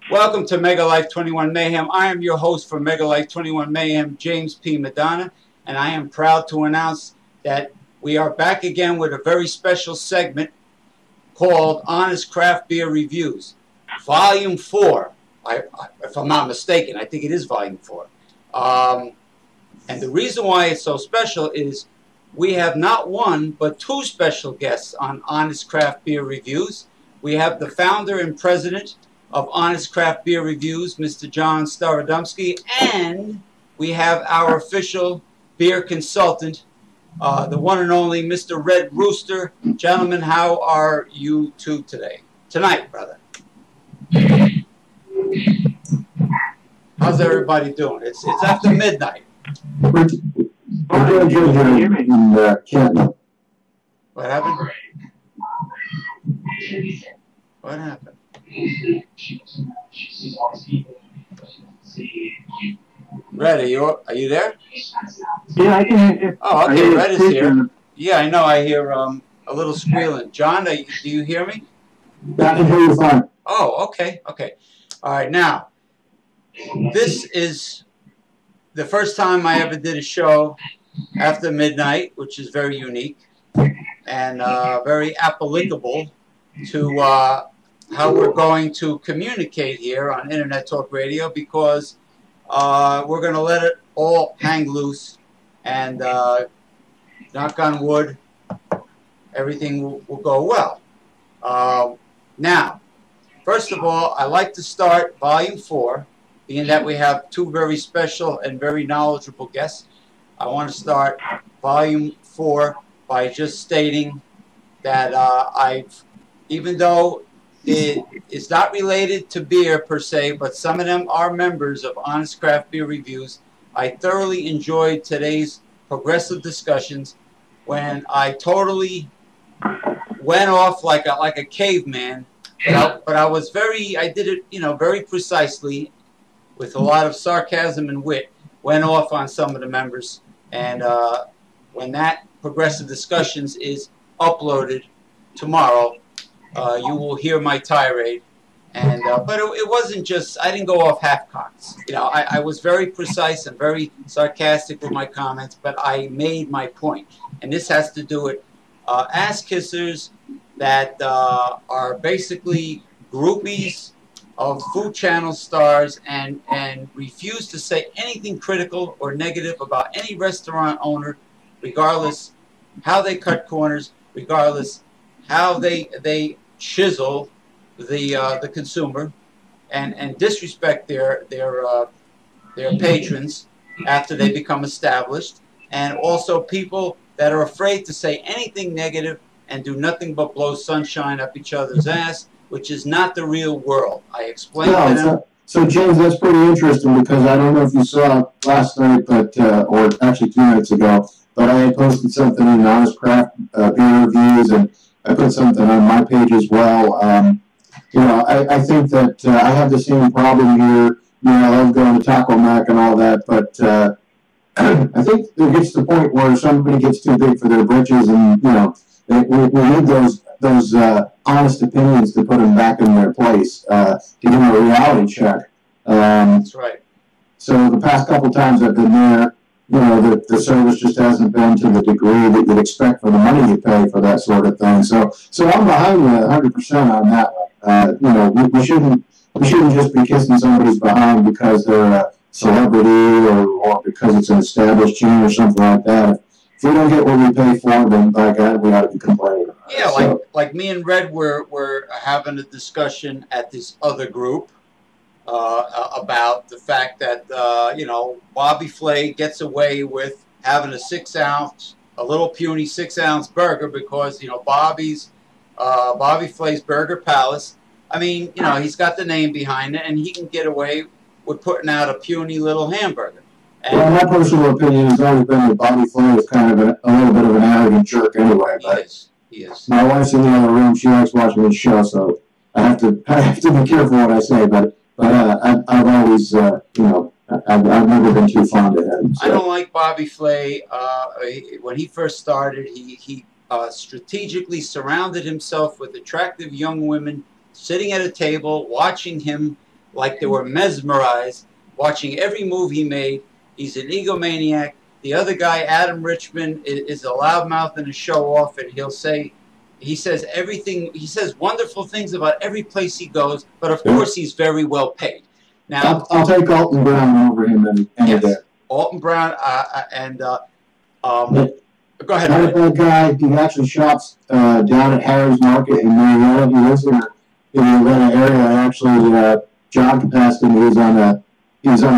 Welcome to Mega Life 21 Mayhem. I am your host for Mega Life 21 Mayhem, James P. Madonna, and I am proud to announce that we are back again with a very special segment called Honest Craft Beer Reviews, Volume 4. If I'm not mistaken, I think it is Volume 4. And the reason why it's so special is we have not one, but two special guests on Honest Craft Beer Reviews. We have the founder and president of Honest Craft Beer Reviews, Mr. John Starodomsky, and we have our official beer consultant, the one and only Mr. Red Rooster. Gentlemen, how are you two tonight, brother? How's everybody doing? It's after midnight. We're doing good here in Canton. What happened? What happened? Red, are you there? Yeah, I can hear you. Oh, okay, Red is here. Yeah, I know. I hear a little squealing. John, do you hear me? I can hear you fine. Oh, okay. All right, now, this is the first time I ever did a show after midnight, which is very unique and very applicable to how we're going to communicate here on Internet Talk Radio, because we're going to let it all hang loose and knock on wood, everything will go well. Now, first of all, I'd like to start Volume 4, being that we have two very special and very knowledgeable guests. I want to start Volume 4 by just stating that even though it is not related to beer per se, but some of them are members of Honest Craft Beer Reviews, I thoroughly enjoyed today's progressive discussions when I totally went off like a caveman, but I did it, very precisely, with a lot of sarcasm and wit, went off on some of the members. And when that progressive discussions is uploaded tomorrow, you will hear my tirade. And but it wasn't just, I didn't go off half-cocks. I was very precise and very sarcastic with my comments, but I made my point. And this has to do with ass-kissers that are basically groupies of Food Channel stars and refuse to say anything critical or negative about any restaurant owner, regardless how they cut corners, regardless how they chisel the consumer, and disrespect their patrons after they become established, and also people that are afraid to say anything negative and do nothing but blow sunshine up each other's ass, which is not the real world. I explained to them. So James, that's pretty interesting, because I don't know if you saw it last night, but or actually 2 nights ago, but I had posted something in Honest Craft Beer Reviews, and I put something on my page as well. I think that I have the same problem here. I love going to Taco Mac and all that, but I think it gets to the point where somebody gets too big for their britches, and we need those honest opinions to put them back in their place, to give them a reality check. That's right. So the past couple times I've been there, the service just hasn't been to the degree that you'd expect for the money you pay for that sort of thing. So I'm behind you 100% on that one. We shouldn't just be kissing somebody's behind because they're a celebrity or because it's an established chain or something like that. If we don't get what we pay for, then by God, we ought to be complaining. Yeah, like me and Red were having a discussion at this other group about the fact that Bobby Flay gets away with having a little puny 6-ounce burger because Bobby Flay's Burger Palace. I mean, he's got the name behind it, and he can get away with putting out a puny little hamburger. Well, my personal opinion has always been that Bobby Flay is kind of a little bit of an arrogant jerk anyway. He is. My wife's in the other room. She likes watching this show, so I have to be careful what I say. But I've always, I've never been too fond of him. So. I don't like Bobby Flay. When he first started, he strategically surrounded himself with attractive young women sitting at a table, watching him like they were mesmerized, watching every move he made. He's an egomaniac. The other guy, Adam Richman, is a loudmouth and a show-off, and he says everything. He says wonderful things about every place he goes, but of course he's very well paid. Now I'll take Alton Brown over him any day. Alton Brown go ahead. Not a bad guy. He actually shops down at Harry's Market in Marietta. He lives in the Atlanta area. I actually jogged past him. He was on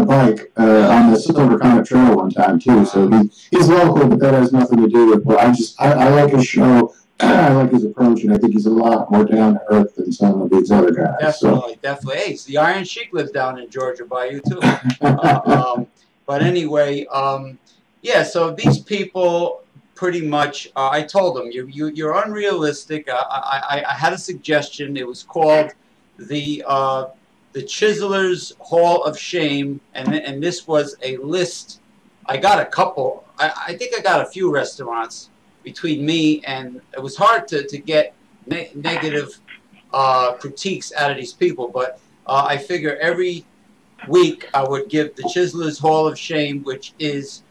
a bike on the Silver Comet Trail one time too. So he's local, but that has nothing to do with. But I like his show. I like his approach, and I think he's a lot more down to earth than some of these other guys. Definitely. Hey, the Iron Sheik lives down in Georgia Bayou too. But anyway, yeah. So these people. Pretty much, I told them you're unrealistic. I had a suggestion. It was called the Chiselers Hall of Shame, and this was a list. I got a couple. I think I got a few restaurants between me, and it was hard to get negative critiques out of these people. But I figure every week I would give the Chiselers Hall of Shame, which is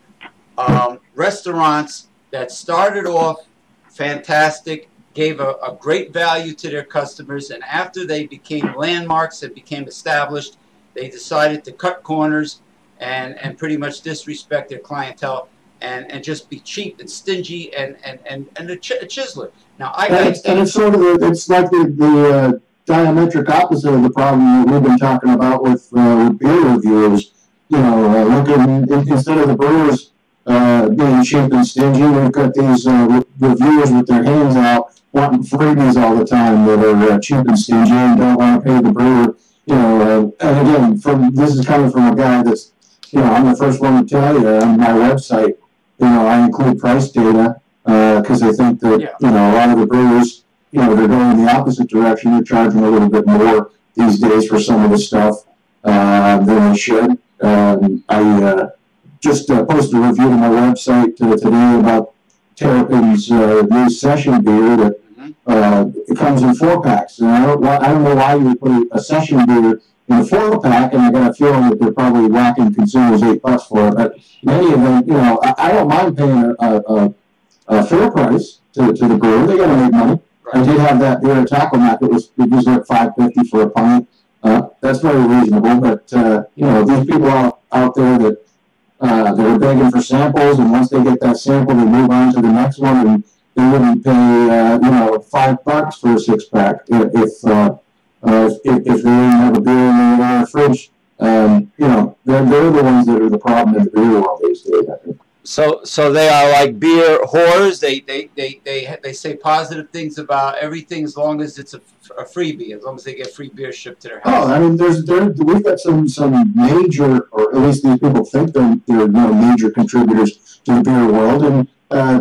restaurants that started off fantastic, gave a great value to their customers, and after they became landmarks and became established, they decided to cut corners and pretty much disrespect their clientele and just be cheap and stingy and a chiseler. Now it's sort of it's like the diametric opposite of the problem that we've been talking about with beer reviewers. You know, looking instead of the brewers being cheap and stingy, we've got these reviewers with their hands out wanting freebies all the time that are cheap and stingy and don't want to pay the brewer. You know, and again, this is coming from a guy that's, you know, I'm the first one to tell you on my website, you know, I include price data because I think that, you know, a lot of the brewers, you know, they're going in the opposite direction. They're charging a little bit more these days for some of the stuff than they should. I just posted a review on my website today about Terrapin's new session beer that it comes in 4-packs. And I don't know why you would put a session beer in a 4-pack, and I got a feeling that they're probably whacking consumers $8 for it. But in any event, you know, I don't mind paying a fair price to the brewer. They got to make money. Right. I did have that beer at Taco Mac. It was usually at $5.50 for a pint. That's very reasonable. But you know, these people out there that they're begging for samples, and once they get that sample, they move on to the next one, and they wouldn't pay, you know, $5 for a 6-pack if they didn't have a beer in their fridge. You know, they're the ones that are the problem in the beer world these days, I think. So they are like beer whores. They say positive things about everything as long as it's a freebie, as long as they get free beer shipped to their house. Oh, I mean, we've got some major, or at least these people think they're you know, major contributors to the beer world. And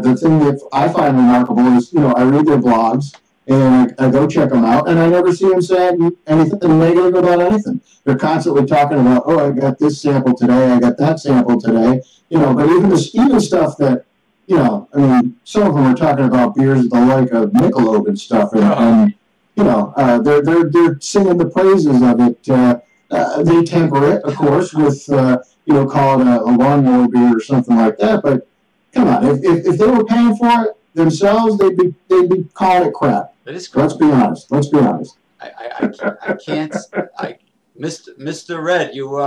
the thing that I find remarkable is, you know, I read their blogs and I go check them out, and I never see them saying anything negative about anything. They're constantly talking about, oh, I got this sample today, I got that sample today. You know, but even stuff that, you know, I mean, some of them are talking about beers the like of Michelob and stuff, and you know, they're singing the praises of it. They temper it, of course, with you know, call it a lawnmower beer or something like that. But come on, if they were paying for it themselves, they'd be calling it crap. That is crap. Let's be honest. I can't. Mr. Red, you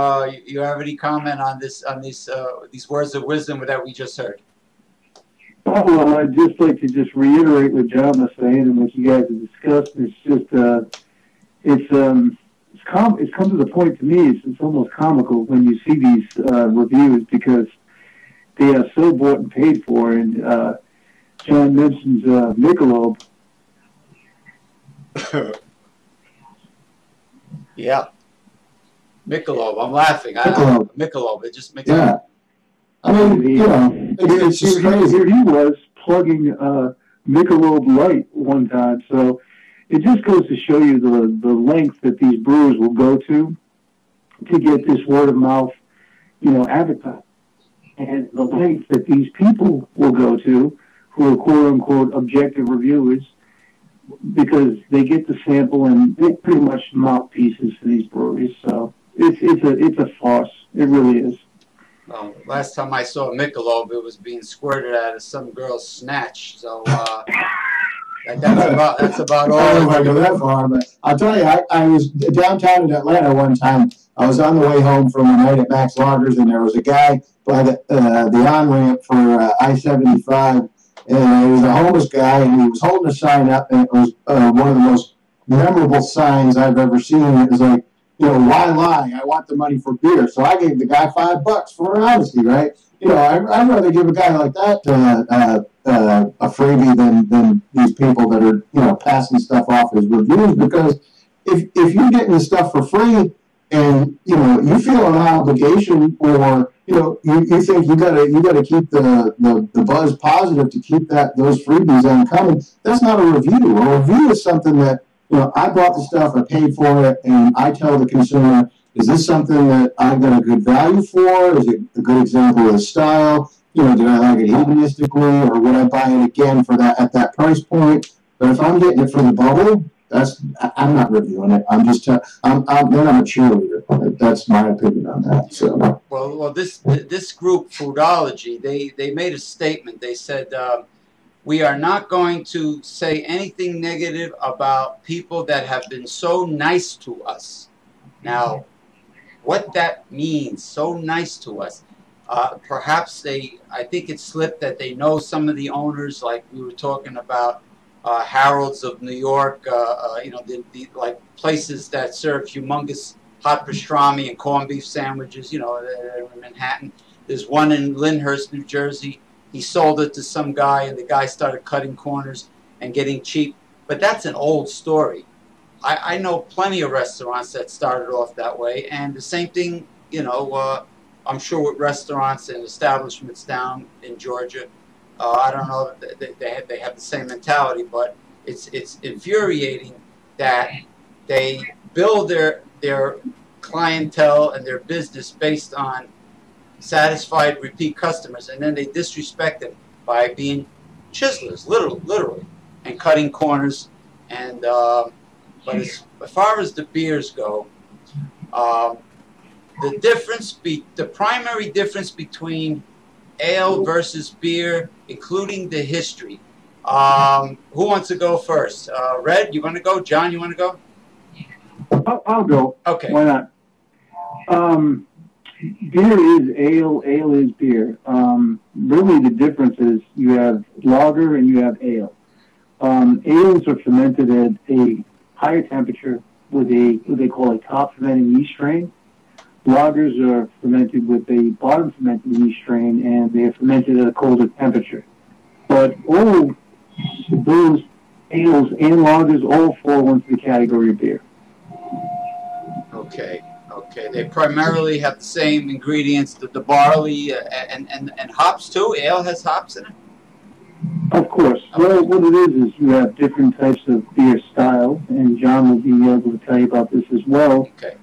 have any comment on these words of wisdom that we just heard? Oh, well, I'd just like to reiterate what John was saying and what you guys have discussed. It's just it's come to the point to me. It's almost comical when you see these reviews because they are so bought and paid for. And John mentions Michelob. Yeah. Michelob. I'm laughing. Michelob. It just makes me. Yeah. I mean, you know, it's just crazy. Here he was plugging Michelob Light one time. So it just goes to show you the length that these brewers will go to get this word of mouth, you know, advertised. And the length that these people will go to, who are quote unquote objective reviewers, because they get the sample and they're pretty much mouthpieces for these breweries. So it's a farce. It really is. Well, last time I saw Michelob, it was being squirted out of some girl's snatch. So that's about all. I don't know if I go that far, but I'll tell you, I was downtown in Atlanta one time. I was on the way home from a night at Max Loggers, and there was a guy by the on-ramp for I-75, and he was a homeless guy, and he was holding a sign up, and it was one of the most memorable signs I've ever seen. It was like, why lie? I want the money for beer. So I gave the guy $5 for honesty, right? I'd rather give a guy like that a freebie than these people that are, passing stuff off as reviews, because if you're getting the stuff for free and, you feel an obligation, or, you think you gotta keep the buzz positive to keep those freebies on coming, that's not a review. A review is something that, I bought the stuff, I paid for it, and I tell the consumer, is this something that I got a good value for? Is it a good example of the style? Did I like it hedonistically, or would I buy it again for that at that price point? But if I'm getting it for the bubble, I'm not reviewing it. I'm just then I'm a cheerleader. That's my opinion on that. So well, this group, Foodology, they made a statement. They said, we are not going to say anything negative about people that have been so nice to us. Now, what that means, so nice to us, perhaps I think it slipped that they know some of the owners, like we were talking about, Harold's of New York, the like places that serve humongous hot pastrami and corned beef sandwiches, in Manhattan. There's one in Lyndhurst, New Jersey. He sold it to some guy, and the guy started cutting corners and getting cheap. But that's an old story. I know plenty of restaurants that started off that way, and the same thing, I'm sure with restaurants and establishments down in Georgia. I don't know if they have the same mentality, but it's infuriating that they build their clientele and their business based on satisfied repeat customers, and then they disrespect them by being chiselers, literally, and cutting corners. And but as far as the beers go, the primary difference between ale versus beer, including the history. Who wants to go first? Red, you want to go? John, you want to go? I'll go. Okay. Why not? Beer is ale, ale is beer. Really the difference is you have lager and you have ale. Ales are fermented at a higher temperature with what they call a top fermenting yeast strain. Lagers are fermented with a bottom fermenting yeast strain, and they are fermented at a colder temperature. But all those ales and lagers all fall into the category of beer. Okay. They primarily have the same ingredients, the barley and hops too. Ale has hops in it? Of course. Well, what it is you have different types of beer style, and John will be able to tell you about this as well. Okay.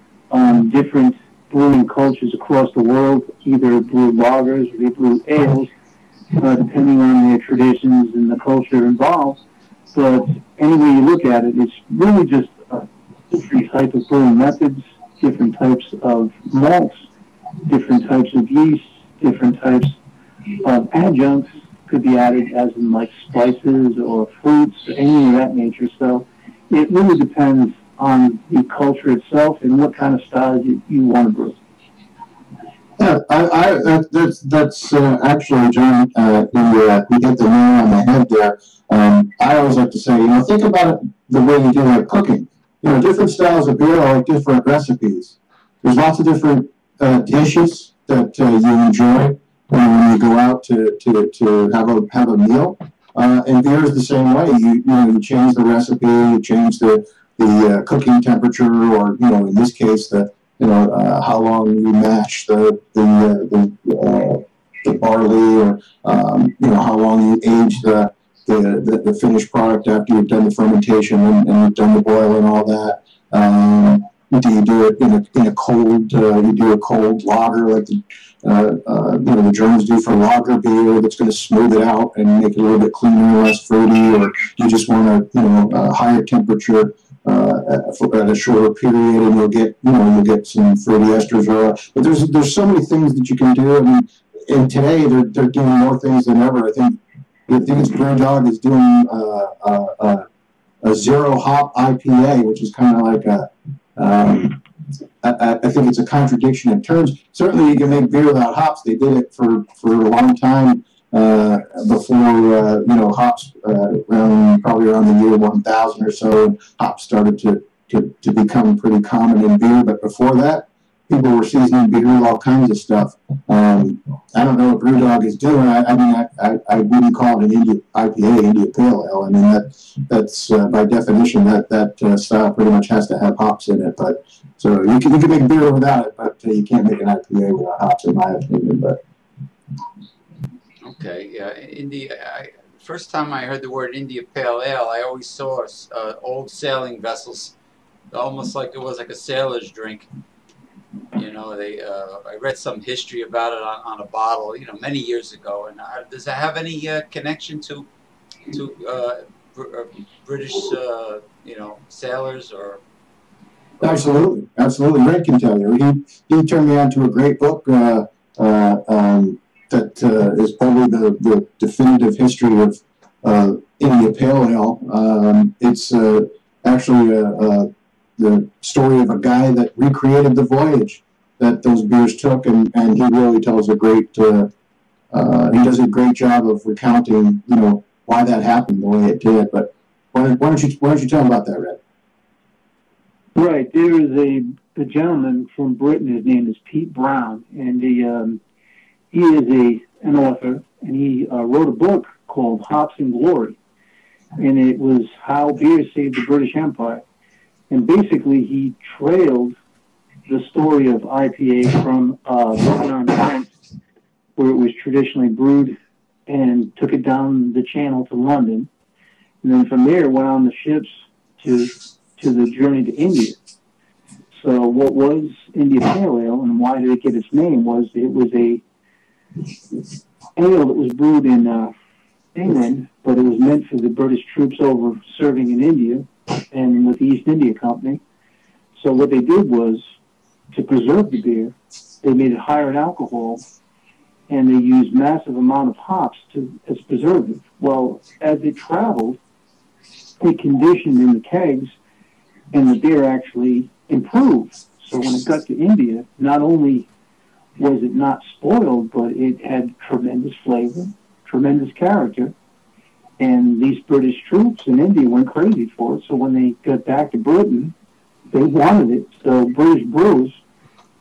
Different brewing cultures across the world either brew lagers or they brew ales, depending on their traditions and the culture involved. But any way you look at it, it's really just different types of brewing methods, different types of malts, different types of yeast, different types of adjuncts could be added, as in like spices or fruits, or anything of that nature. So it really depends on the culture itself and what kind of style you want to brew. Yeah, that's actually, John, you get the nail on the head there. I always like to say, think about it the way you do like cooking. Different styles of beer are like different recipes. There's lots of different dishes that you enjoy when you go out to have a meal. And beer is the same way. You change the recipe, you change the cooking temperature, or in this case how long you mash the barley, or how long you age the finished product after you've done the fermentation and you've done the boil and all that. you do it in a cold, you do a cold lager like the the Germans do for lager beer that's going to smooth it out and make it a little bit cleaner, less fruity, or you just want a higher temperature at a shorter period, and you'll get some fruity esters. But there's so many things that you can do. I mean, and today they're doing more things than ever. I think it's BrewDog is doing a zero hop IPA, which is kind of like I think it's a contradiction in terms. Certainly, you can make beer without hops. They did it for a long time before hops, probably around the year 1000 or so. Hops started to become pretty common in beer, but before that, people were seasoning beer with all kinds of stuff. I don't know what BrewDog is doing. I wouldn't call it an India IPA, India Pale Ale. I mean, that's by definition, that style pretty much has to have hops in it. But so you can make beer without it, but you can't make an IPA without hops, in my opinion. But okay, yeah, India. First time I heard the word India Pale Ale, I always saw old sailing vessels, almost like it was like a sailor's drink. I read some history about it on a bottle, many years ago. And does that have any connection to British, sailors or? Absolutely. Red can tell you. He turned me on to a great book that is probably the definitive history of India Pale Ale. It's actually the story of a guy that recreated the voyage that those beers took, and he really tells he does a great job of recounting, why that happened the way it did. But why don't you tell him about that, Red? Right. There is a gentleman from Britain. His name is Pete Brown, and he is an author, and he wrote a book called Hops and Glory, and it was how beer saved the British Empire. And basically, he trailed the story of IPA from Brooklyn-on-Trent, where it was traditionally brewed, and took it down the channel to London. And then from there, went on the ships to the journey to India. So what was India Pale Ale, and why did it get its name, was it was a ale that was brewed in England, but it was meant for the British troops over serving in India and with the East India Company. So what they did was, to preserve the beer, they made it higher in alcohol, and they used massive amount of hops as preservative. Well, as it traveled, it conditioned in the kegs, and the beer actually improved. So when it got to India, not only was it not spoiled, but it had tremendous flavor, tremendous character. And these British troops in India went crazy for it. So when they got back to Britain, they wanted it. So British brewers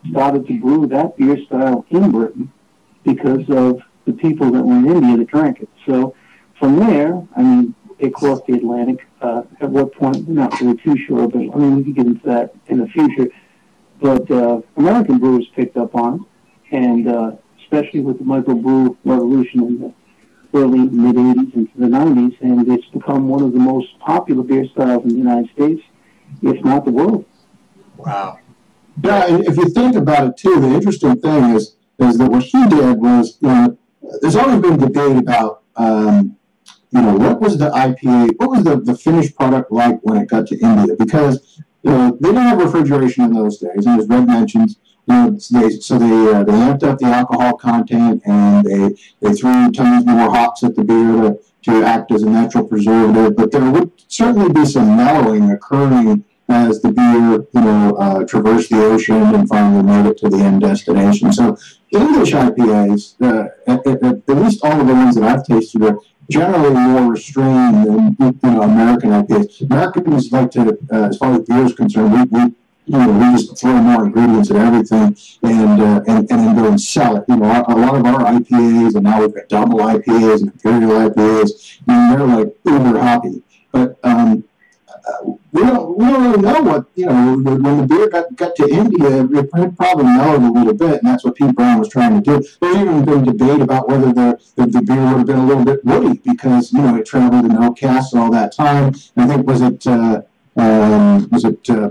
started to brew that beer style in Britain because of the people that were in India that drank it. So from there, it crossed the Atlantic. At what point, we're not really too sure, but we could get into that in the future. But American brewers picked up on it, and especially with the microbrew revolution in the early, mid-'80s into the '90s, and it's become one of the most popular beer styles in the United States, if not the world. Wow. Yeah, and if you think about it too, the interesting thing is that what he did was, there's always been debate about, what was the IPA, what was the finished product like when it got to India? Because, they didn't have refrigeration in those days, and as Red mentions, they amped up the alcohol content, and they threw tons more hops at the beer to act as a natural preservative. But there would certainly be some mellowing occurring as the beer, traversed the ocean and finally made it to the end destination. So English IPAs, at least all of the ones that I've tasted, are generally more restrained than American IPAs. Americans like to, as far as beer is concerned, we just throw more ingredients and everything, and then go and sell it. A lot of our IPAs, and now we've got double IPAs and imperial IPAs. They're like uber hoppy, but we don't really know what when the beer got to India, it probably mellowed a little bit, and that's what Pete Brown was trying to do. There's even been debate about whether the beer would have been a little bit woody because it traveled in oak casks all that time. And I think was it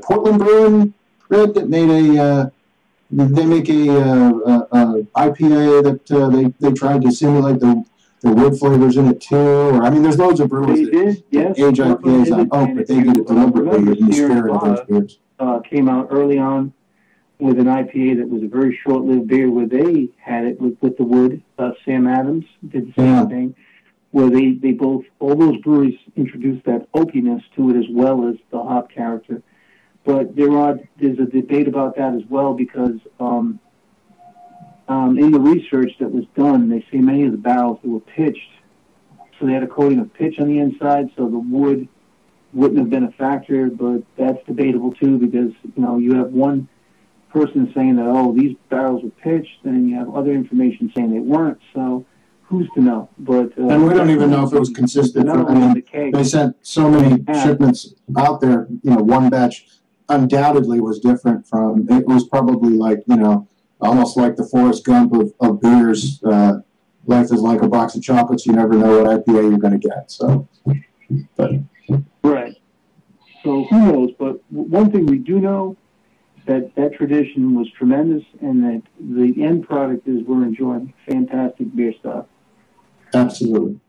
Portland Brewing read that made they make a IPA that they tried to simulate the wood flavors in it too. Or I mean, there's loads of brewers that age IPAs on oak, but they did it deliberately in the spirit of those beers. Came out early on with an IPA that was a very short-lived beer where they had it with the wood. Sam Adams did the same thing, where they both, all those breweries introduced that oakiness to it as well as the hop character. But there's a debate about that as well because in the research that was done, they say many of the barrels that were pitched, so they had a coating of pitch on the inside, so the wood wouldn't have been a factor, but that's debatable too because, you have one person saying that, oh, these barrels were pitched, and you have other information saying they weren't, so who's to know? But and we don't even know if it was consistent. They sent so many shipments out there, one batch undoubtedly was different from, it was probably like, almost like the Forrest Gump of beers. Life is like a box of chocolates. You never know what IPA you're going to get. So, but. Right. So who knows? But one thing we do know, that tradition was tremendous, and that the end product is we're enjoying fantastic beer stuff. Absolutely.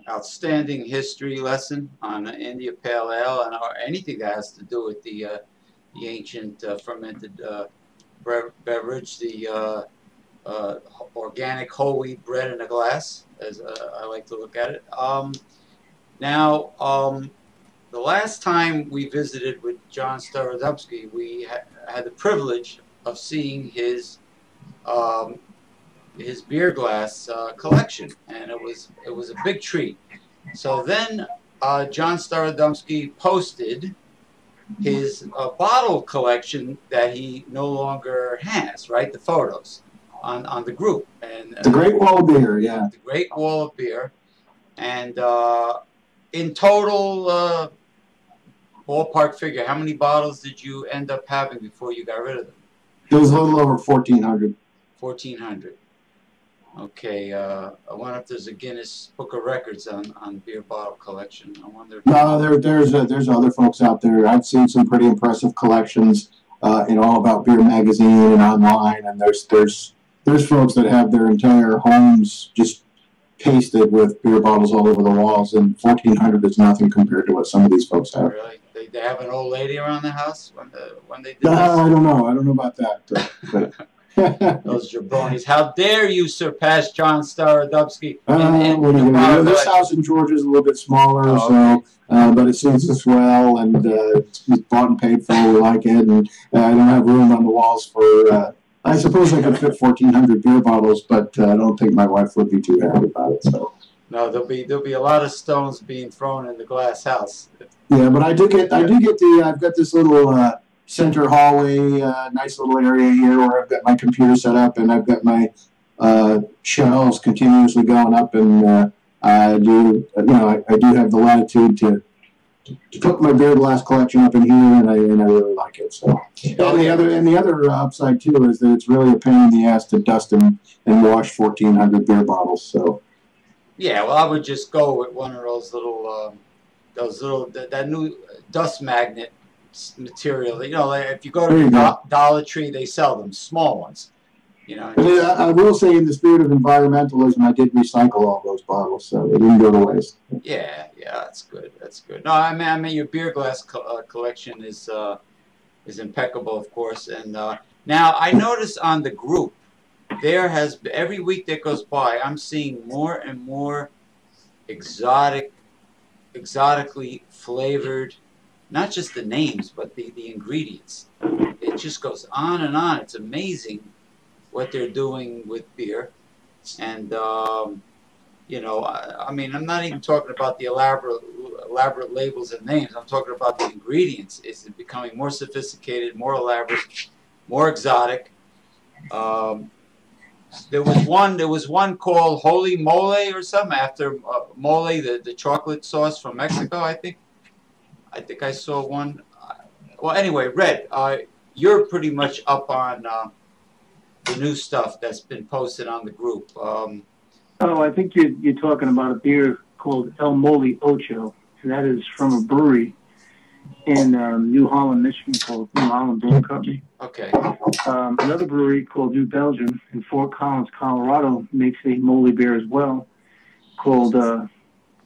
Outstanding history lesson on India Pale Ale and anything that has to do with the ancient fermented beverage, the organic whole wheat bread in a glass, as I like to look at it. Now, the last time we visited with John Starodubsky, we had the privilege of seeing his beer glass collection, and it was a big treat. So then John Starodubsky posted his bottle collection that he no longer has, right? The photos on the group. And the Great Wall of Beer, yeah. The Great Wall of Beer. And in total, ballpark figure, how many bottles did you end up having before you got rid of them? It was a little over 1,400. 1,400. Okay, I wonder if there's a Guinness Book of Records on beer bottle collection. I wonder. No, there's other folks out there. I've seen some pretty impressive collections in All About Beer magazine and online, and there's folks that have their entire homes just pasted with beer bottles all over the walls, and 1,400 is nothing compared to what some of these folks have. Really? They have an old lady around the house when they did this? I don't know about that. But. Those jabronis. How dare you surpass John Starodubsky? This house in Georgia is a little bit smaller, but it suits us well, and it's bought and paid for. We like it, and I don't have room on the walls for. I suppose I could fit 1,400 beer bottles, but I don't think my wife would be too happy about it. So. No, there'll be a lot of stones being thrown in the glass house. Yeah, but I do get I've got this little. Center hallway, nice little area here where I've got my computer set up, and I've got my shelves continuously going up, and I do have the latitude to put my beer glass collection up in here, and I really like it. So, and the other upside too is that it's really a pain in the ass to dust and wash 1,400 beer bottles. So, yeah, well, I would just go with one of those little that new dust magnet material. Like if you go to Dollar Tree, they sell them, small ones. I will say, in the spirit of environmentalism, I did recycle all those bottles, so it didn't go to waste. Yeah, that's good. That's good. No, I mean your beer glass collection is impeccable, of course. And now I notice on the group, every week that goes by, I'm seeing more and more exotically flavored. Not just the names, but the ingredients. It just goes on and on. It's amazing what they're doing with beer. And, I mean, I'm not even talking about the elaborate labels and names. I'm talking about the ingredients. It's becoming more sophisticated, more elaborate, more exotic. There was one called Holy Mole or something, after mole, the chocolate sauce from Mexico, I think. I think I saw one. Well, anyway, Red, you're pretty much up on the new stuff that's been posted on the group. I think you're talking about a beer called El Mole Ocho, and that is from a brewery in New Holland, Michigan, called New Holland Brewing Company. Okay. Another brewery called New Belgium in Fort Collins, Colorado, makes a mole beer as well called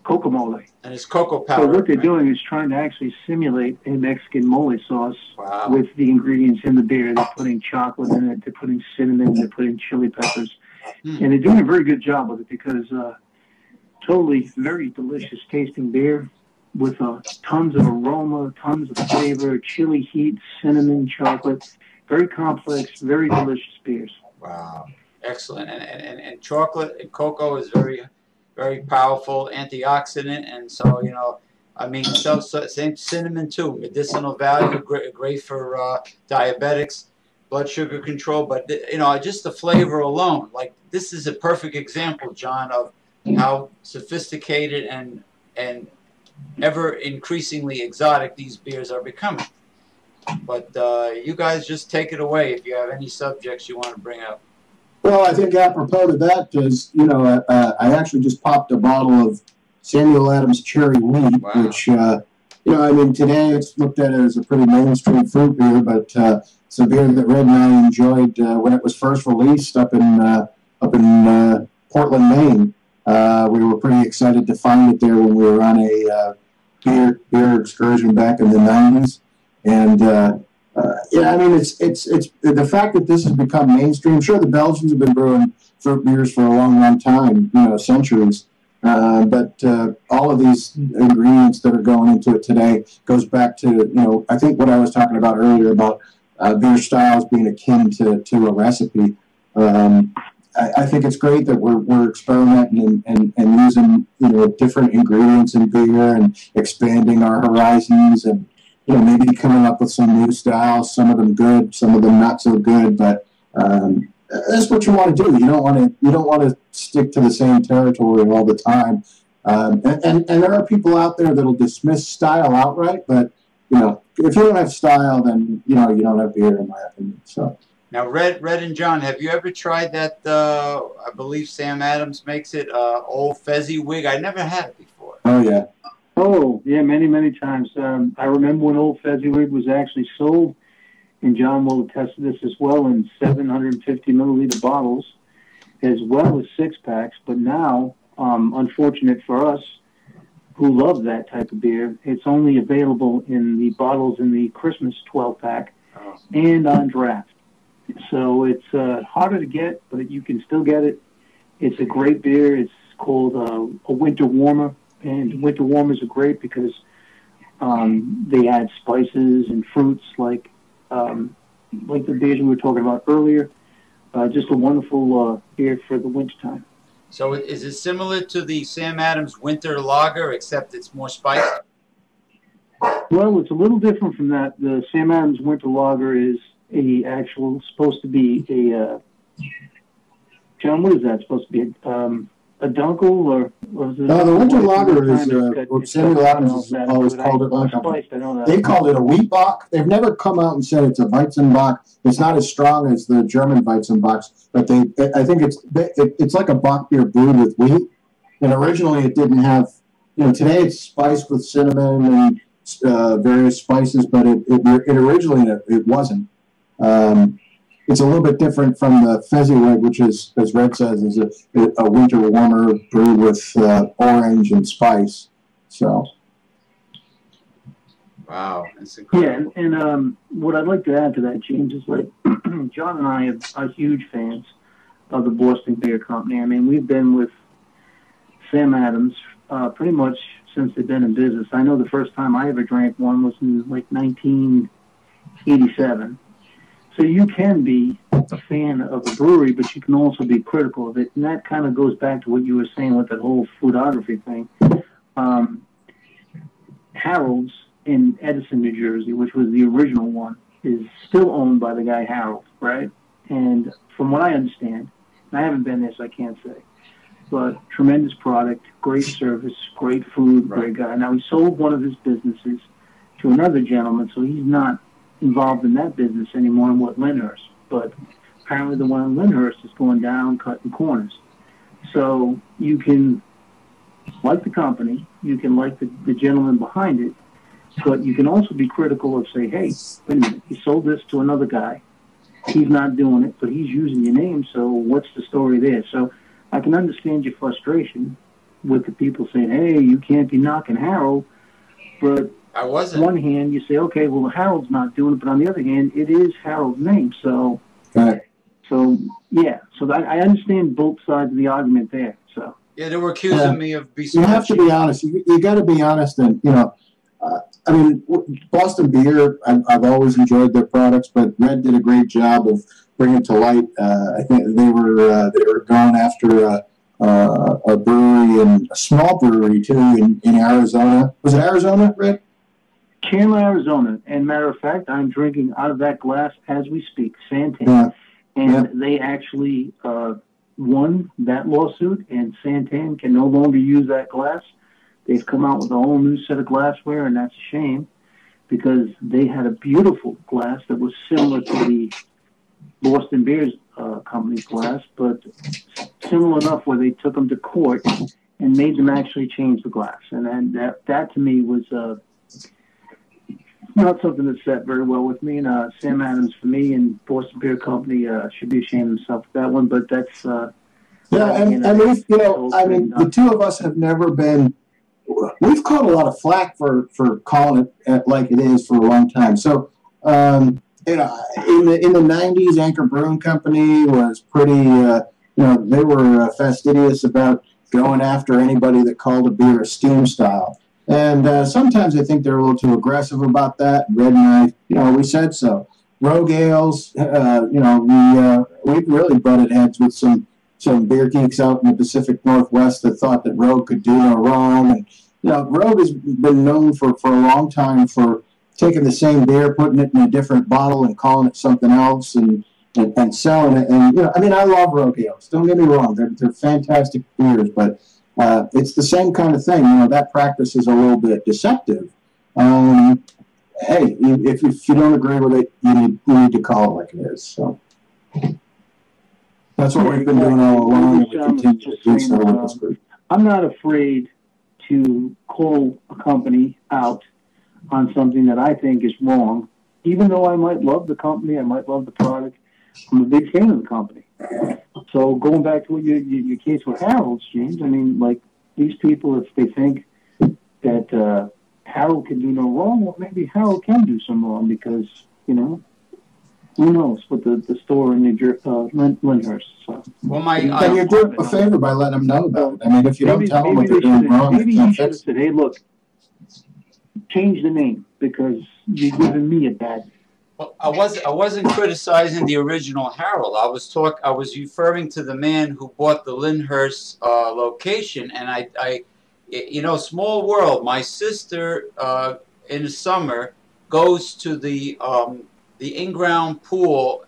Coco Mole. And it's cocoa powder. So what they're right? doing is trying to actually simulate a Mexican mole sauce Wow. with the ingredients in the beer. They're putting chocolate in it, they're putting cinnamon, they're putting chili peppers. And they're doing a very good job with it because totally very delicious tasting beer with tons of aroma, tons of flavor, chili heat, cinnamon, chocolate. Very complex, very delicious beers. Wow. Excellent. And chocolate and cocoa is very, very powerful antioxidant. And so, you know, I mean, so same cinnamon too. Medicinal value, great for diabetics, blood sugar control. But, you know, just the flavor alone, like this is a perfect example, John, of how sophisticated and ever increasingly exotic these beers are becoming. But you guys just take it away if you have any subjects you want to bring up. Well, I think apropos to that is, you know, I actually just popped a bottle of Samuel Adams Cherry Wheat, Wow. which, you know, I mean, today it's looked at as a pretty mainstream fruit beer, but it's a beer that Red and I enjoyed when it was first released up in Portland, Maine. We were pretty excited to find it there when we were on a beer excursion back in the 90s. And, yeah, I mean, it's the fact that this has become mainstream. Sure, the Belgians have been brewing fruit beers for a long, long time, you know, centuries. But all of these ingredients that are going into it today goes back to, you know, I think what I was talking about earlier about beer styles being akin to a recipe. I think it's great that we're experimenting and using, you know, different ingredients in beer and expanding our horizons and, you know, maybe coming up with some new styles, some of them good, some of them not so good, but that's what you want to do. You don't want to stick to the same territory all the time. And there are people out there that'll dismiss style outright, but you know, if you don't have style, then you know you don't have beer, in my opinion. So now, Red and John, have you ever tried that? I believe Sam Adams makes it Old Fezziwig. I never had it before. Oh yeah. Oh, yeah, many, many times. I remember when Old Fezziwig was actually sold, and John will attest to this as well, in 750 milliliter bottles, as well as 6-packs. But now, unfortunate for us, who love that type of beer, it's only available in the bottles in the Christmas 12-pack and on draft. So it's harder to get, but you can still get it. It's a great beer. It's called a winter warmer. And winter warmers are great because they add spices and fruits like the beers we were talking about earlier. Just a wonderful beer for the wintertime. So is it similar to the Sam Adams Winter Lager, except it's more spicy? Well, it's a little different from that. The Sam Adams Winter Lager is supposed to be a John, what is that supposed to be? A dunkel or is it? No, the Winter Lager is Samuel Adams has always called it like they called it a wheat bock. They've never come out and said it's a Weizenbock. It's not as strong as the German Weizenbocks, but I think it's like a bock beer brewed with wheat. And originally it didn't have, you know, today it's spiced with cinnamon and various spices, but it originally it wasn't. It's a little bit different from the Fezziwig, which is, as Red says, is a winter warmer brewed with orange and spice. So, wow, that's incredible. Yeah, and what I'd like to add to that, James, is like John and I are huge fans of the Boston Beer Company. I mean, we've been with Sam Adams pretty much since they've been in business. I know the first time I ever drank one was in like 1987. So you can be a fan of a brewery, but you can also be critical of it. And that kind of goes back to what you were saying with that whole foodography thing. Harold's in Edison, New Jersey, which was the original one, is still owned by the guy Harold, right? And from what I understand, and I haven't been there, so I can't say, but tremendous product, great service, great food, great guy. Now, he sold one of his businesses to another gentleman, so he's not involved in that business anymore in Lyndhurst, but apparently the one in Lyndhurst is going down, cutting corners. So you can like the company, you can like the gentleman behind it, But you can also be critical of say, hey, wait a minute, he sold this to another guy. He's not doing it, but he's using your name. So what's the story there? So I can understand your frustration with the people saying, hey, you can't be knocking Harold. But I wasn't. on one hand, you say, okay, well, Harold's not doing it. But on the other hand, it is Harold's name. So, Right. so yeah. So I understand both sides of the argument there. So Yeah, they were accusing me of You have to be honest. You got to be honest, and I mean, Boston Beer. I've always enjoyed their products, but Red did a great job of bringing to light. I think they were going after a brewery, and a small brewery too, in Arizona. Was it Arizona, Red? Chandler, Arizona. And matter of fact, I'm drinking out of that glass as we speak, Santan. Yeah. And they actually won that lawsuit, and Santan can no longer use that glass. They've come out with a whole new set of glassware, and that's a shame because they had a beautiful glass that was similar to the Boston Beers company's glass, but similar enough where they took them to court and made them actually change the glass. And then that to me was not something that sat very well with me. And Sam Adams, for me, and Boston Beer Company should be ashamed of himself for that one. But that's and I mean, the two of us have never been. We've caught a lot of flack for calling it like it is for a long time. So, in the 90s, Anchor Brewing Company was pretty, they were fastidious about going after anybody that called a beer a steam style. And sometimes I think they're a little too aggressive about that. Red and I, we said so. Rogue Ales, we really butted heads with some beer geeks out in the Pacific Northwest that thought that Rogue could do no wrong. And, Rogue has been known for a long time for taking the same beer, putting it in a different bottle and calling it something else and selling it. And, I love Rogue Ales. Don't get me wrong. They're fantastic beers, but it's the same kind of thing. That practice is a little bit deceptive. Hey, if you don't agree with it, you need to call it like it is. So. That's what we've been doing all along, and we continue to do so with this group. I'm not afraid to call a company out on something that I think is wrong, even though I might love the company, I might love the product. I'm a big fan of the company. So going back to what your case with Harold's, James, I mean, like these people, if they think that Harold can do no wrong, well, maybe Harold can do some wrong because, who knows with the store in Lyndhurst. So. And you do a favor by letting them know about it. I mean, if you don't tell them what they're doing wrong, maybe you should have said, hey, look, change the name because you're giving me a bad name. Well, I wasn't criticizing the original Harold. I was referring to the man who bought the Lyndhurst location, and I small world. My sister in the summer goes to the in-ground pool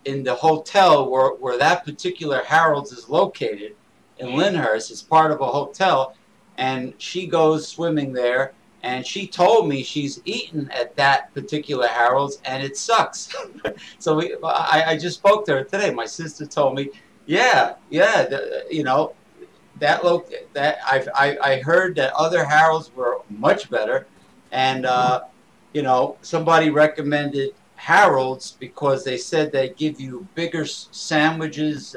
in the hotel where that particular Harold's is located in Lyndhurst. It's part of a hotel, and she goes swimming there. And she told me she's eaten at that particular Harold's, and it sucks. So I just spoke to her today. My sister told me, I heard that other Harold's were much better, and somebody recommended Harold's because they said they give you bigger sandwiches,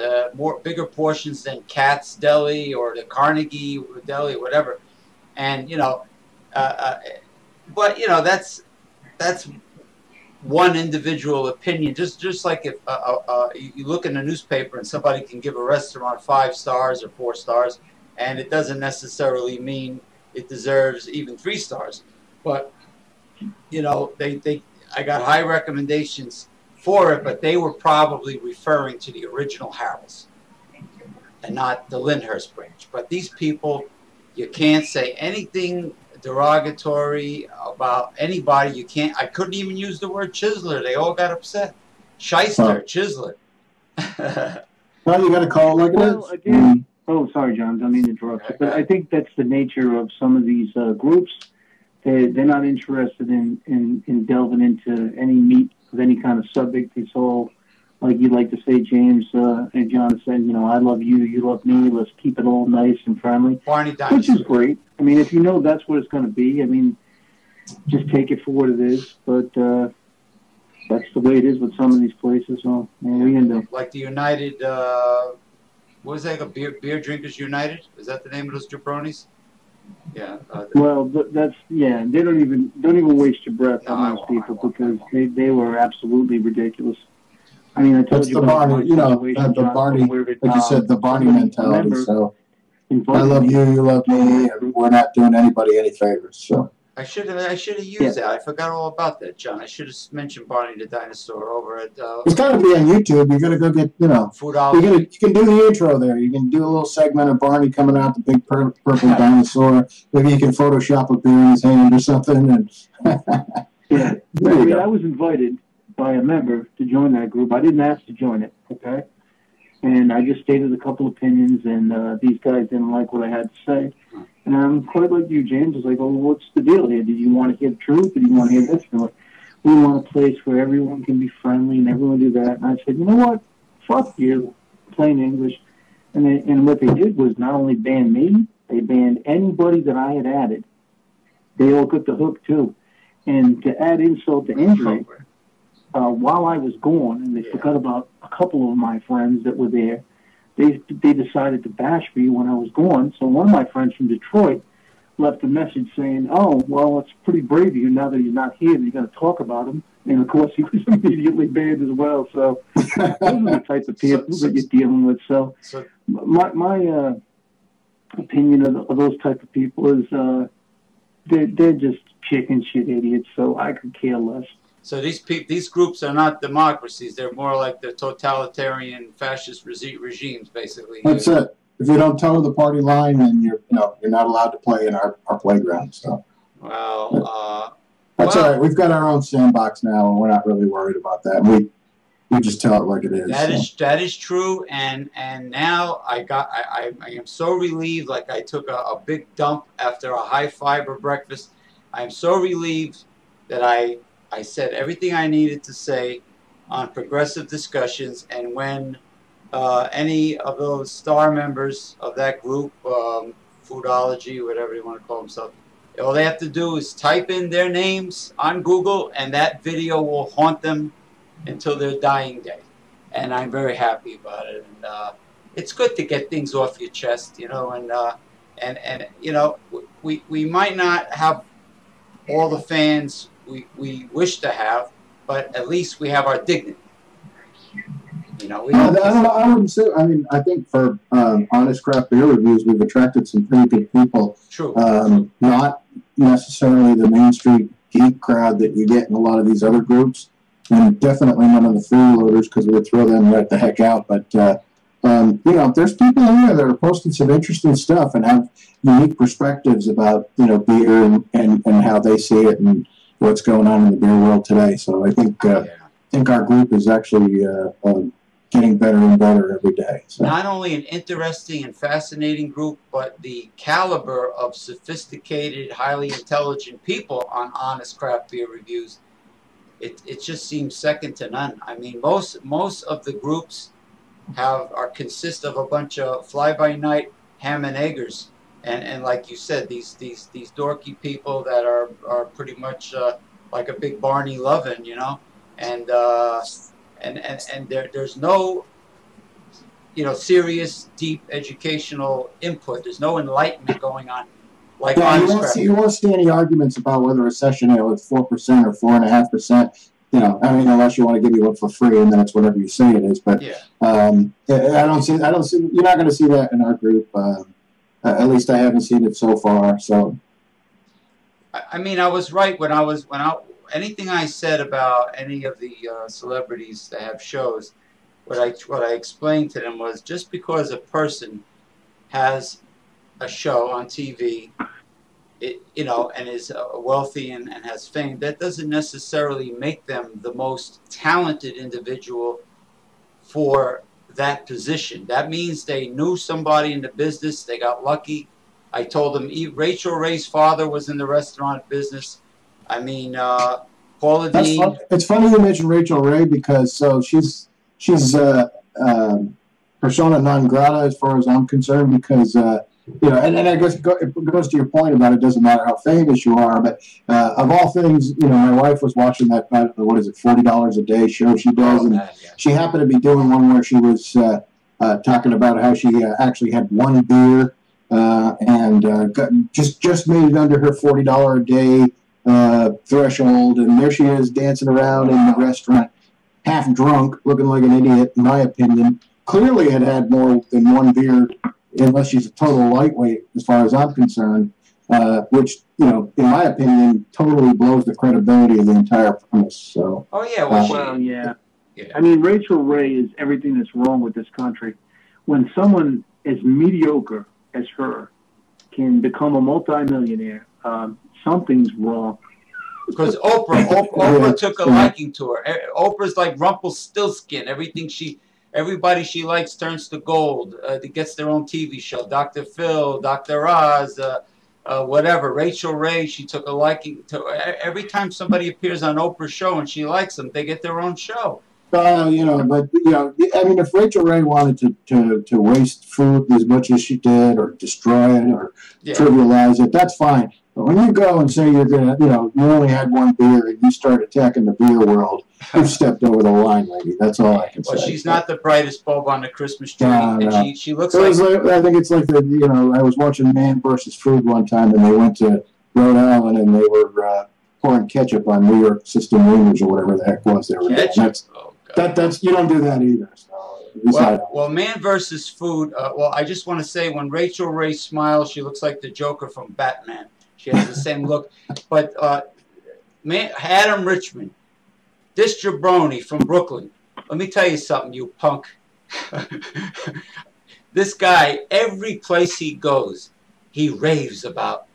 bigger portions than Katz's Deli or the Carnegie Deli, or whatever, and but that's one individual opinion. Just like if you look in a newspaper and somebody can give a restaurant 5 stars or 4 stars, and it doesn't necessarily mean it deserves even 3 stars. But I got high recommendations for it, but they were probably referring to the original Harold's and not the Lyndhurst branch. But these people, you can't say anything derogatory about anybody. I couldn't even use the word chiseler. They all got upset. Shyster, chiseler. Well, you got to call it like it is. Again, sorry, John. I mean to interrupt you, but I think that's the nature of some of these groups. They're not interested in delving into any meat of any kind of subject. It's all, like you'd like to say, James and John said, I love you, you love me. Let's keep it all nice and friendly. Barney Dinosaur. Which is great. I mean, if that's what it's going to be, I mean, just take it for what it is. But that's the way it is with some of these places. So, what are you gonna do? Like the United, what was that? The Beer Drinkers United? Is that the name of those jabronis? Yeah. Well, that's They don't even waste your breath on those people because they were absolutely ridiculous. I mean, I told That's you the about Barney, the Barney, like you said, the Barney mentality. So I love you, you love me, and we're not doing anybody any favors. So I should have used that. I forgot all about that, John. I should have mentioned Barney the Dinosaur over at. It's got to be on YouTube. You got to go get Foodology. You can do the intro there. You can do a little segment of Barney coming out, the big purple dinosaur. Maybe you can Photoshop a beer in his hand or something. And yeah, I was invited by a member to join that group. I didn't ask to join it, okay? And I just stated a couple opinions, and these guys didn't like what I had to say. And I'm quite like you, James. I was like, well, what's the deal here? Did you want to hear the truth? Did you want to hear this? And like, we want a place where everyone can be friendly and everyone do that. And I said, you know what? Fuck you, plain English. And what they did was not only ban me, they banned anybody that I had added. They all got the hook, too. And to add insult to injury, while I was gone, and they forgot about a couple of my friends that were there, they decided to bash me when I was gone. So one of my friends from Detroit left a message saying, oh, well, it's pretty brave of you now that he's not here, you're going to talk about him. And, of course, he was immediately banned as well. So those are the type of people that you're dealing with. So my opinion of those type of people is they're just chicken shit idiots, so I could care less. So these groups are not democracies. They're more like the totalitarian fascist regimes, basically. That's it. If you don't toe the party line, then you're not allowed to play in our playground. So. Well, that's all right. We've got our own sandbox now, and we're not really worried about that. We just tell it like it is. That is true. And now I am so relieved. Like I took a big dump after a high fiber breakfast. I'm so relieved that I said everything I needed to say on progressive discussions, and when any of those star members of that group, Foodology, whatever you want to call themselves, all they have to do is type in their names on Google, and that video will haunt them until their dying day. And I'm very happy about it. And it's good to get things off your chest, and we might not have all the fans we wish to have, but at least we have our dignity. I wouldn't say. I mean, I think for Honest Craft Beer Reviews, we've attracted some pretty good people. True. Not necessarily the Main Street geek crowd that you get in a lot of these other groups, and definitely none of the freeloaders, because we'd throw them right the heck out. But there's people in there that are posting some interesting stuff and have unique perspectives about beer and how they see it and what's going on in the beer world today. So I think our group is actually getting better and better every day. So. Not only an interesting and fascinating group, but the caliber of sophisticated, highly intelligent people on Honest Craft Beer Reviews, it just seems second to none. I mean, most of the groups consist of a bunch of fly-by-night ham and eggers, and like you said, these dorky people that are pretty much like a big Barney Lovin', and there's no serious, deep educational input. There's no enlightenment going on. Like you won't see any arguments about whether a session ale is 4% or 4.5%. Unless you want to give you one for free, and then it's whatever you say it is. But I don't see. You're not going to see that in our group. At least I haven't seen it so far. So, I mean, I was right when anything I said about any of the celebrities that have shows, what I explained to them was, just because a person has a show on TV, and is wealthy and has fame, that doesn't necessarily make them the most talented individual for that position. That means they knew somebody in the business, they got lucky. I told them Rachel Ray's father was in the restaurant business. I mean, Paula Deen. It's funny you mentioned Rachel Ray, because she's persona non grata as far as I'm concerned, because you know, and I guess it goes to your point about it doesn't matter how famous you are, but of all things, you know, my wife was watching that, what is it, $40 a day show she does, and she happened to be doing one where she was talking about how she actually had one beer and just made it under her $40 a day threshold, and there she is dancing around in the restaurant, half drunk, looking like an idiot, in my opinion. Clearly had more than one beer, unless she's a total lightweight, as far as I'm concerned, which, you know, in my opinion, totally blows the credibility of the entire premise. So. Oh yeah, well, yeah. I mean, Rachel Ray is everything that's wrong with this country. When someone as mediocre as her can become a multimillionaire, something's wrong. Because Oprah took a liking to her. Oprah's like Rumpelstiltskin. Everybody she likes turns to gold. They gets their own TV show. Dr. Phil, Dr. Oz, whatever. Rachel Ray, she took a liking to. Every time somebody appears on Oprah's show and she likes them, they get their own show. You know, but you know, I mean, if Rachel Ray wanted to waste food as much as she did, or destroy it, or trivialize it, that's fine. But when you go and say you're gonna, you know, you only had one beer and you start attacking the beer world, you've stepped over the line, lady. That's all I can say. Well, she's not the brightest bulb on the Christmas tree, and she looks like I think it's like you know, I was watching Man vs. Food one time, and they went to Rhode Island, and they were pouring ketchup on New York system wieners or whatever the heck was they were doing. That's you don't do that either. So, well, Man vs. Food. Well, I just want to say, when Rachel Ray smiles, she looks like the Joker from Batman. She has the same look. But Adam Richman, this jabroni from Brooklyn. Let me tell you something, you punk. This guy, every place he goes, he raves about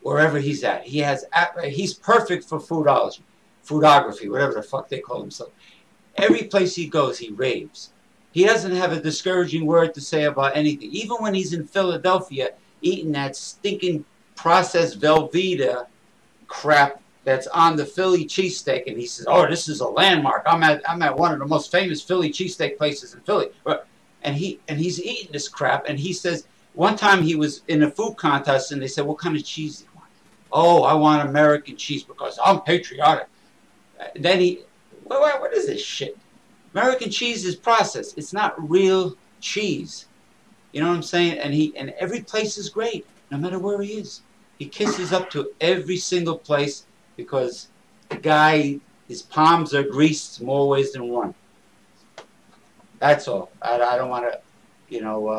wherever he's at. He's perfect for foodography, whatever the fuck they call himself. Every place he goes, he raves. He doesn't have a discouraging word to say about anything. Even when he's in Philadelphia eating that stinking processed Velveeta crap that's on the Philly cheesesteak, and he says, "Oh, this is a landmark. I'm at one of the most famous Philly cheesesteak places in Philly." And he's eating this crap, and he says, one time he was in a food contest, and they said, "What kind of cheese do you want?" "Oh, I want American cheese because I'm patriotic." Then what is this shit? American cheese is processed. It's not real cheese. You know what I'm saying? And every place is great, no matter where he is. He kisses up to every single place because the guy, his palms are greased more ways than one. That's all. I don't want to, you know,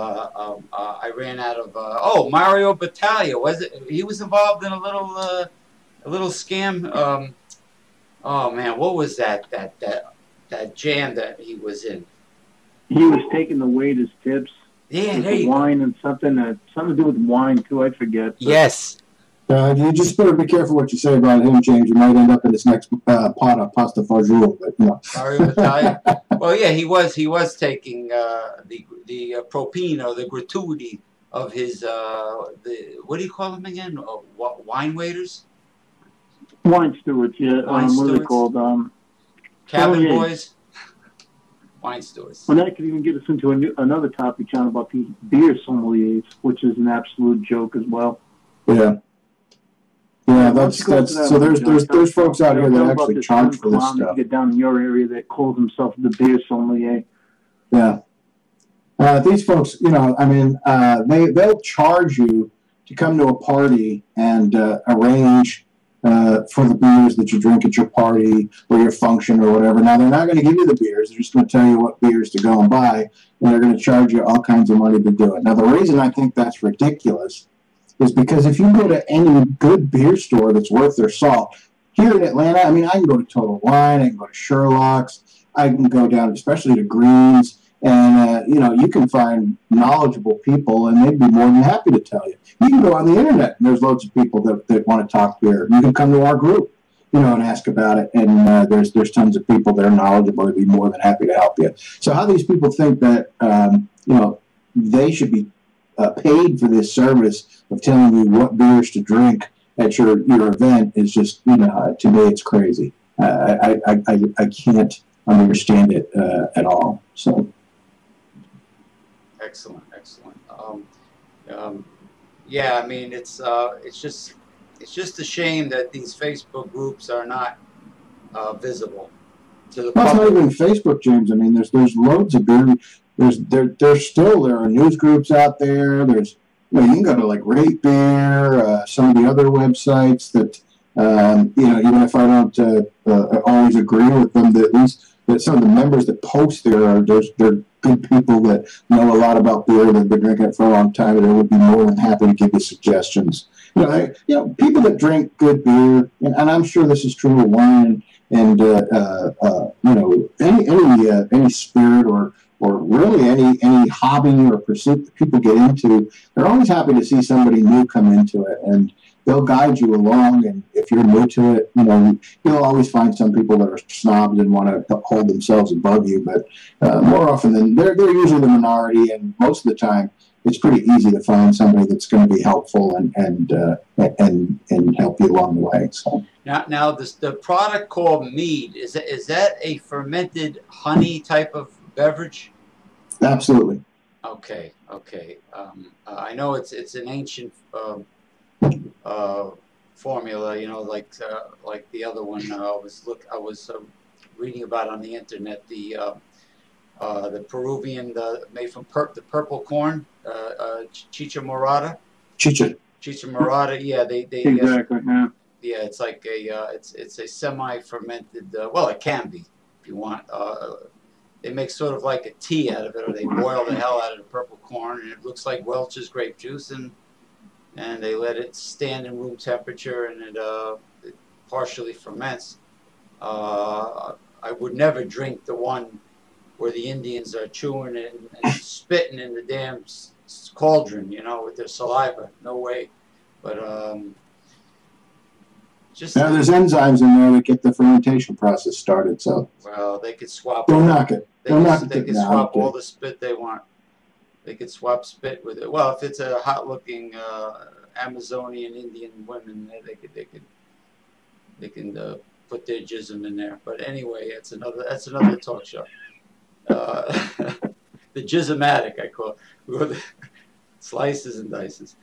I ran out of, Mario Battaglia. Was it? He was involved in a little scam. Oh man, what was that jam that he was in? He was taking the waiters' tips. Yeah, there you wine go. And something to do with wine too. I forget. But. Yes. You just better be careful what you say about him, James. You might end up in this next pot of pasta fagioli. But no. Mario Battaglia. Well, yeah, he was taking the propine or the gratuity of his what do you call them again? Wine waiters. Wine stewards, yeah. What are they called? Cabin boys. Wine stewards. Well, that could even get us into another topic, John, about the beer sommeliers, which is an absolute joke as well. Yeah. Yeah, that's so. There's folks out here that actually charge for this stuff. Get down in your area that calls himself the beer sommelier. Yeah. These folks, you know, I mean, they'll charge you to come to a party and arrange for the beers that you drink at your party or your function or whatever. Now, they're not going to give you the beers. They're just going to tell you what beers to go and buy, and they're going to charge you all kinds of money to do it. Now, the reason I think that's ridiculous is because if you go to any good beer store that's worth their salt, here in Atlanta, I mean, I can go to Total Wine, I can go to Sherlock's, I can go down especially to Greens, and, you know, you can find knowledgeable people, and they'd be more than happy to tell you. You can go on the internet, and there's loads of people that want to talk beer. You can come to our group, you know, and ask about it, and there's tons of people that are knowledgeable. They'd be more than happy to help you. So how these people think that, you know, they should be paid for this service of telling you what beers to drink at your event is just, you know, to me it's crazy. I can't understand it at all. So. Excellent. Yeah, I mean, it's just a shame that these Facebook groups are not visible to the Well, it's not public. even Facebook, James. I mean, there's loads of beer. There are news groups out there. You can go to like Rate Beer, some of the other websites that even if I don't always agree with them, that at least that some of the members that post there they're good people that know a lot about beer. They've been drinking it for a long time, and they would be more than happy to give you suggestions. People that drink good beer, and I'm sure this is true of wine and any spirit or really any hobby or pursuit that people get into, they're always happy to see somebody new come into it, and they'll guide you along. And if you're new to it, you'll always find some people that are snobs and want to hold themselves above you. But more often than they're usually the minority, and most of the time, it's pretty easy to find somebody that's going to be helpful and help you along the way. So Now the product called mead, is that a fermented honey type of beverage? absolutely. Okay. I know it's an ancient formula, like the other one I was reading about on the internet, the Peruvian, made from the purple corn, chicha morada. Chicha. Chicha morada, yeah, they Exactly. yeah, it's like it's a semi-fermented. Well, it can be if you want. They make sort of like a tea out of it, or they boil the hell out of the purple corn, and it looks like Welch's grape juice, and they let it stand in room temperature, and it partially ferments. I would never drink the one where the Indians are chewing and spitting in the damn cauldron, with their saliva. No way. But now there's enzymes in there that get the fermentation process started. So well, they could swap. Don't knock it. They could swap all the spit they want. They could swap spit with it. Well, if it's a hot-looking Amazonian Indian women, they can put their jism in there. But anyway, that's another talk show. The jismatic, I call it. Slices and dices.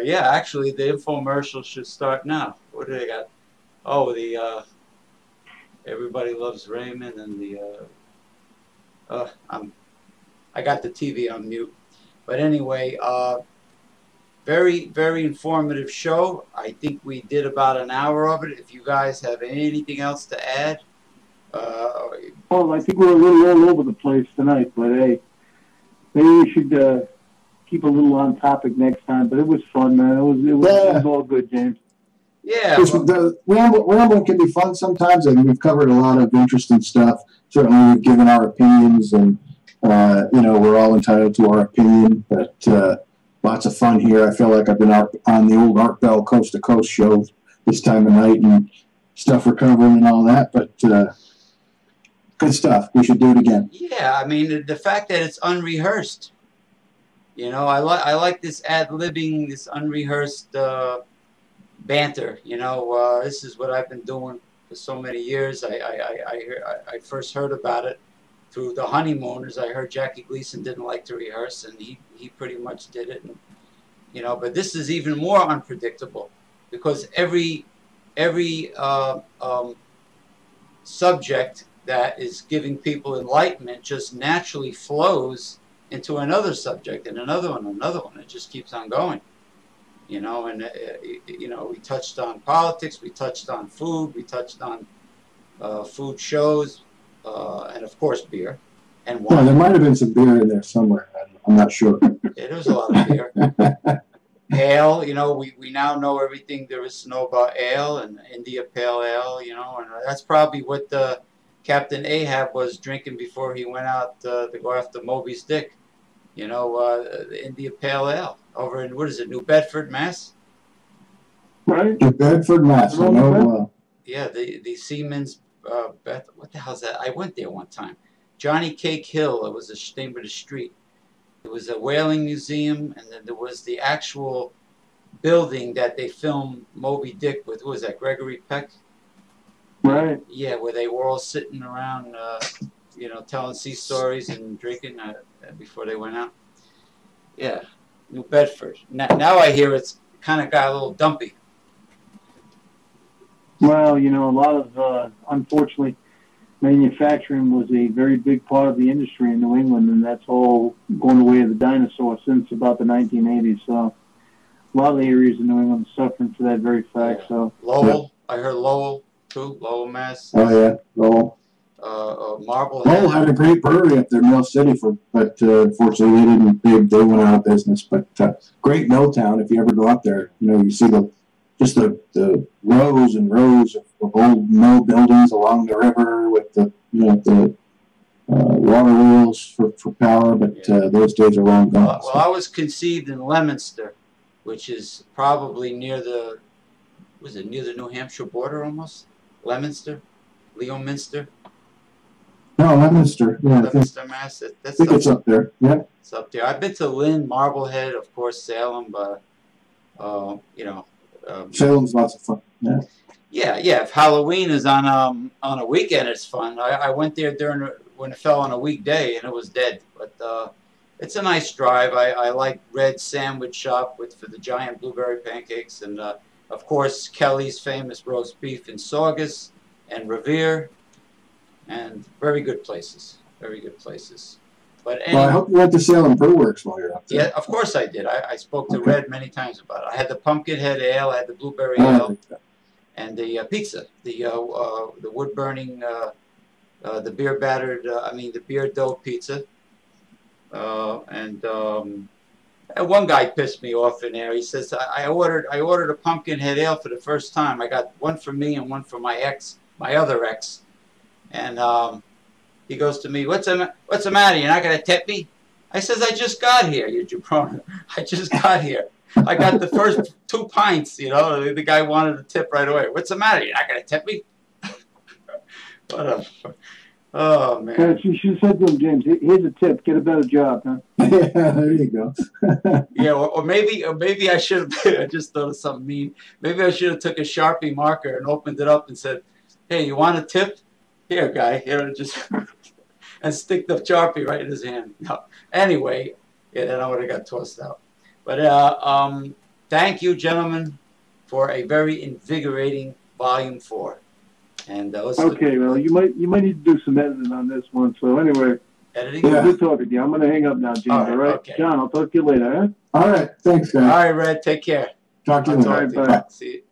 Yeah, actually, the infomercial should start now. What do they got? Oh, the Everybody Loves Raymond, and I got the TV on mute. But anyway, very, very informative show. I think we did about an hour of it. If you guys have anything else to add. Well, I think we're a little all over the place tonight, but hey, maybe we should keep a little on topic next time. But it was fun, man. It was all good, James. Yeah. The rambling can be fun sometimes, and we've covered a lot of interesting stuff. Certainly, we've given our opinions, and we're all entitled to our opinion. But lots of fun here. I feel like I've been on the old Art Bell Coast to Coast show this time of night, and stuff we're covering and all that. But good stuff. We should do it again. Yeah, I mean, the fact that it's unrehearsed. I like this ad-libbing, this unrehearsed banter. This is what I've been doing for so many years. I first heard about it through the Honeymooners. I heard Jackie Gleason didn't like to rehearse, and he pretty much did it. And, but this is even more unpredictable because every subject that is giving people enlightenment just naturally flows into another subject and another one. It just keeps on going. And we touched on politics, we touched on food, we touched on food shows, and of course beer and wine. Yeah, there might have been some beer in there somewhere. I'm not sure. Yeah, there was a lot of beer. Ale, we now know everything there is to know about ale and India Pale Ale, and that's probably what Captain Ahab was drinking before he went out to go after Moby's Dick. The India Pale Ale over in, New Bedford, Mass? Right. New Bedford, Mass. Yeah, the Seaman's, what the hell's that? I went there one time. Johnny Cake Hill, it was the name of the street. It was a whaling museum, and then there was the actual building that they filmed Moby Dick with. Who was that, Gregory Peck? Right. Yeah, where they were all sitting around, telling sea stories and drinking before they went out. Yeah, New Bedford. Now I hear it's kind of got a little dumpy. Well, you know, a lot of, unfortunately, manufacturing was a very big part of the industry in New England, and that's all going the way of the dinosaur since about the 1980s. So a lot of the areas in New England are suffering for that very fact. So Lowell, I heard Lowell too, Lowell, Mass. Oh yeah, Lowell. Marblehead. Lowell had a great brewery up there, Mill City, but unfortunately they went out of business. But great mill town. If you ever go up there, you know, you see the rows and rows of old mill buildings along the river with the water wheels for power. But those days are long gone. Well, I was conceived in Leominster, which is probably near the New Hampshire border almost? Leominster? Leominster? No, Leominster. Yeah, Leominster, Mass. I think it's up there. Yeah. It's up there. I've been to Lynn, Marblehead, of course, Salem, but, Salem's lots of fun. Yeah. Yeah. If Halloween is on a weekend, it's fun. I went there when it fell on a weekday, and it was dead. But it's a nice drive. I like Red Sandwich Shop for the giant blueberry pancakes, and of course Kelly's famous roast beef in Saugus and Revere, and very good places. Very good places. But anyway, well, I hope you went to Salem Brew Works while you're up there. Yeah, of course I did. I spoke to Red many times about it. I had the Pumpkinhead Ale, I had the Blueberry Ale, and the pizza, the wood burning, the beer battered, the beer dough pizza. And one guy pissed me off in there. He says, I ordered a Pumpkinhead Ale for the first time. I got one for me and one for my other ex. And he goes to me, what's the matter? You're not going to tip me? I says, I just got here, you jabroni. I just got here. I got the first 2 pints, you know. The guy wanted a tip right away. What's the matter? You're not going to tip me? Oh, man. You should have said to him, James, here's a tip. Get a better job, huh? Yeah, there you go. Yeah, or maybe I should have, I just thought of something mean. Maybe I should have took a Sharpie marker and opened it up and said, hey, you want a tip? Here, guy. Here, just... and stick the Sharpie right in his hand. No. Anyway, yeah, then I would have got tossed out. But thank you, gentlemen, for a very invigorating Volume 4. And okay, well, you might need to do some editing on this one. So anyway, editing. Yeah. Good talking to you. I'm going to hang up now, James. All right? Okay. John, I'll talk to you later. Huh? All right. Thanks, guys. All right, Red. Take care. Talk to you later. Bye. See you.